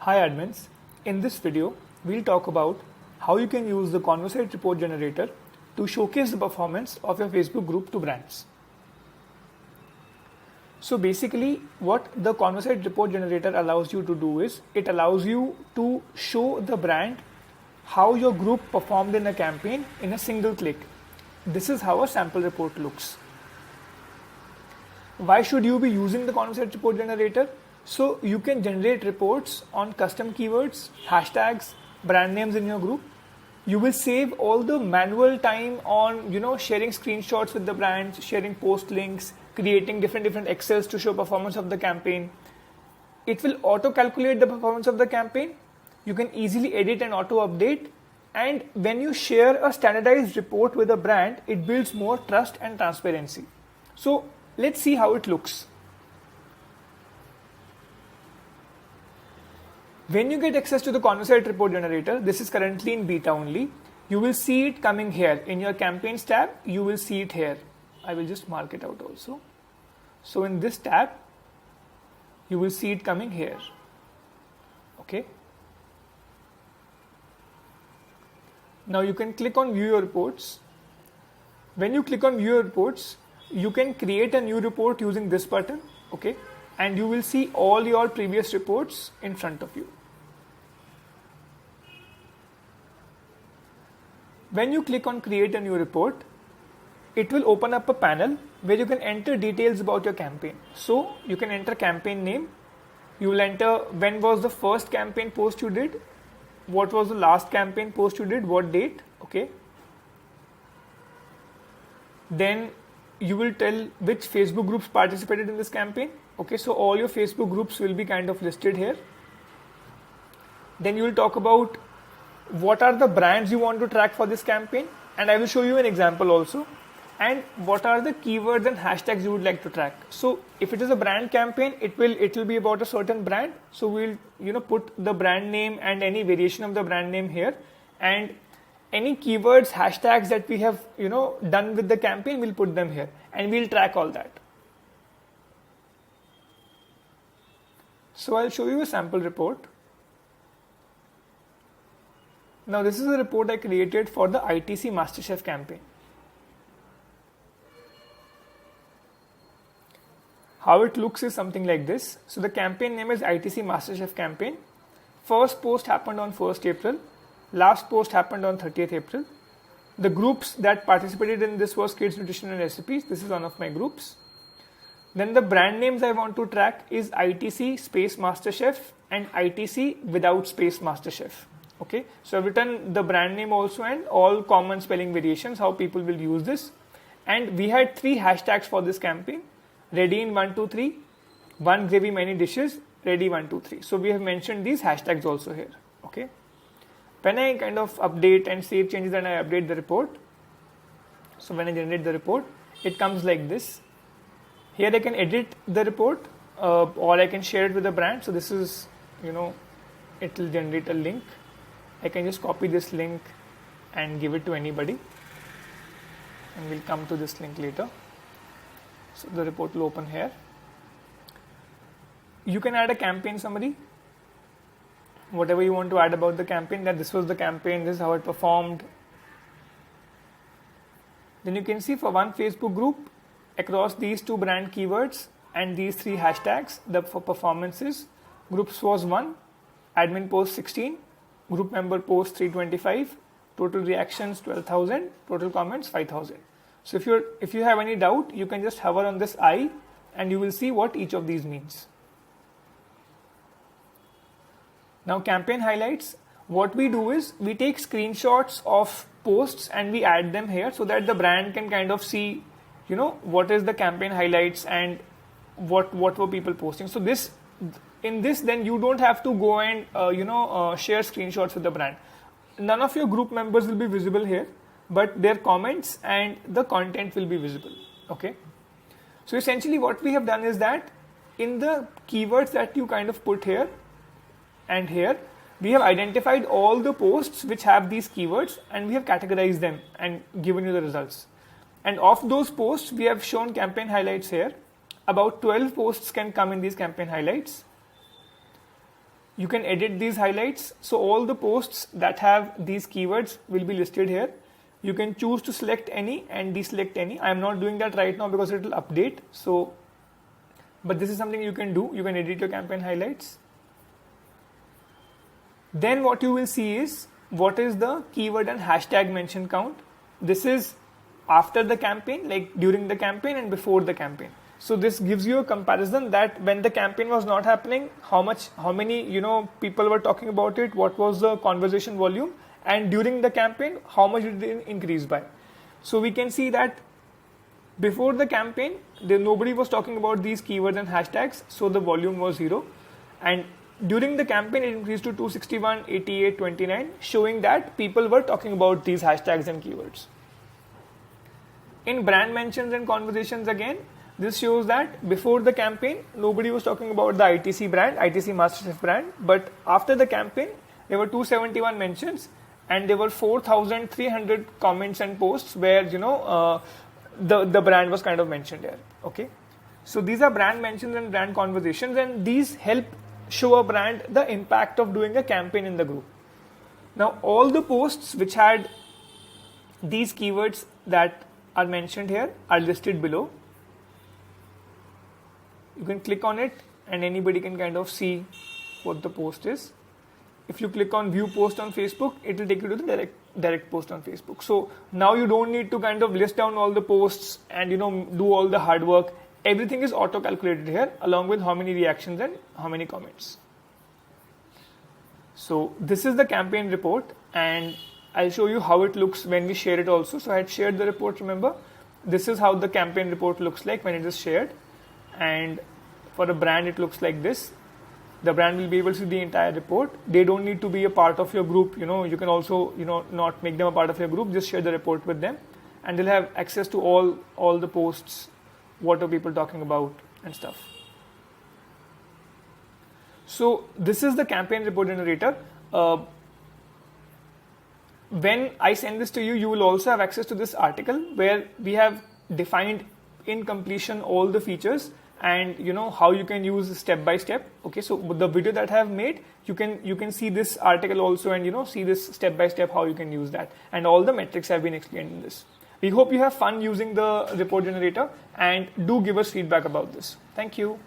Hi admins, in this video we'll talk about how you can use the Conversite report generator to showcase the performance of your Facebook group to brands. So basically what the Conversite report generator allows you to do is it allows you to show the brand how your group performed in a campaign in a single click. This is how a sample report looks. Why should you be using the Conversite report generator? So you can generate reports on custom keywords, hashtags, brand names in your group. You will save all the manual time on sharing screenshots with the brands, sharing post links, creating different Excels to show performance of the campaign. It will auto calculate the performance of the campaign. You can easily edit and auto update. And when you share a standardized report with a brand, it builds more trust and transparency. So let's see how it looks. When you get access to the Conversite report generator, this is currently in beta only. You will see it coming here in your campaigns tab. You will see it here. I will just mark it out also. So in this tab, you will see it coming here. Okay. Now you can click on view your reports. When you click on view your reports, you can create a new report using this button. Okay. And you will see all your previous reports in front of you. When you click on create a new report, it will open up a panel where you can enter details about your campaign. So you can enter campaign name. You will enter when was the first campaign post you did, what was the last campaign post you did, what date. Okay. Then you will tell which Facebook groups participated in this campaign. Okay, so all your Facebook groups will be kind of listed here. Then you will talk about what are the brands you want to track for this campaign, and I will show you an example also. And what are the keywords and hashtags you would like to track. So if it is a brand campaign, it will be about a certain brand. So we'll put the brand name and any variation of the brand name here, and any keywords, hashtags that we have done with the campaign, we'll put them here, and we'll track all that. So I'll show you a sample report. Now this is a report I created for the ITC MasterChef campaign. How it looks is something like this. So the campaign name is ITC MasterChef campaign. First post happened on 1st April. Last post happened on 30th April. The groups that participated in this was Kids Nutrition and Recipes. This is one of my groups. Then the brand names I want to track is ITC space MasterChef and ITC without space MasterChef. Okay, so I've written the brand name also and all common spelling variations, how people will use this. And we had 3 hashtags for this campaign: ready in 123, one gravy many dishes, ready 123. So we have mentioned these hashtags also here. Okay, when I kind of update and save changes and I update the report, so when I generate the report, it comes like this. Here I can edit the report or I can share it with the brand. So this is, it will generate a link. I can just copy this link and give it to anybody. And we'll come to this link later. So the report will open here. You can add a campaign summary. Whatever you want to add about the campaign, that this was the campaign, this is how it performed. Then you can see for one Facebook group, across these 2 brand keywords and these 3 hashtags, the performances, groups was 1, admin post 16, group member post 325, total reactions 12,000, total comments 5,000. So if you have any doubt, you can just hover on this I and you will see what each of these means. Now campaign highlights, what we do is we take screenshots of posts and we add them here so that the brand can kind of see what is the campaign highlights and what were people posting. So in this then you don't have to go and share screenshots with the brand. None of your group members will be visible here, but their comments and the content will be visible. Okay, so essentially what we have done is that in the keywords that you kind of put here and here, we have identified all the posts which have these keywords and we have categorized them and given you the results. And of those posts, we have shown campaign highlights here. About 12 posts can come in these campaign highlights. You can edit these highlights. So all the posts that have these keywords will be listed here. You can choose to select any and deselect any. I am not doing that right now because it will update. So, but this is something you can do. You can edit your campaign highlights. Then what you will see is what is the keyword and hashtag mention count. This is after the campaign, like during the campaign and before the campaign. So this gives you a comparison that when the campaign was not happening, how many people were talking about it, what was the conversation volume, and during the campaign, how much did it increase by. So we can see that before the campaign, nobody was talking about these keywords and hashtags, so the volume was 0. And during the campaign, it increased to 261, 88, 29, showing that people were talking about these hashtags and keywords. In brand mentions and conversations again, this shows that before the campaign, nobody was talking about the ITC brand, ITC MasterChef brand, but after the campaign, there were 271 mentions and there were 4,300 comments and posts where, the brand was kind of mentioned here. Okay. So these are brand mentions and brand conversations, and these help show a brand the impact of doing a campaign in the group. Now, all the posts which had these keywords that are mentioned here are listed below. You can click on it and anybody can kind of see what the post is. If you click on view post on Facebook, it will take you to the direct post on Facebook. So now you don't need to kind of list down all the posts and do all the hard work. Everything is auto calculated here along with how many reactions and how many comments. So this is the campaign report, and I'll show you how it looks when we share it also. So I had shared the report, remember. This is how the campaign report looks like when it is shared. And for a brand, it looks like this. The brand will be able to see the entire report. They don't need to be a part of your group. You can also, not make them a part of your group. Just share the report with them, and they'll have access to all the posts, what are people talking about and stuff. So this is the campaign report generator. When I send this to you, you will also have access to this article where we have defined in completion all the features and how you can use step by step. Okay, so the video that I have made, you can see this article also and see this step by step how you can use that, and all the metrics have been explained in this. We hope you have fun using the report generator, and do give us feedback about this. Thank you.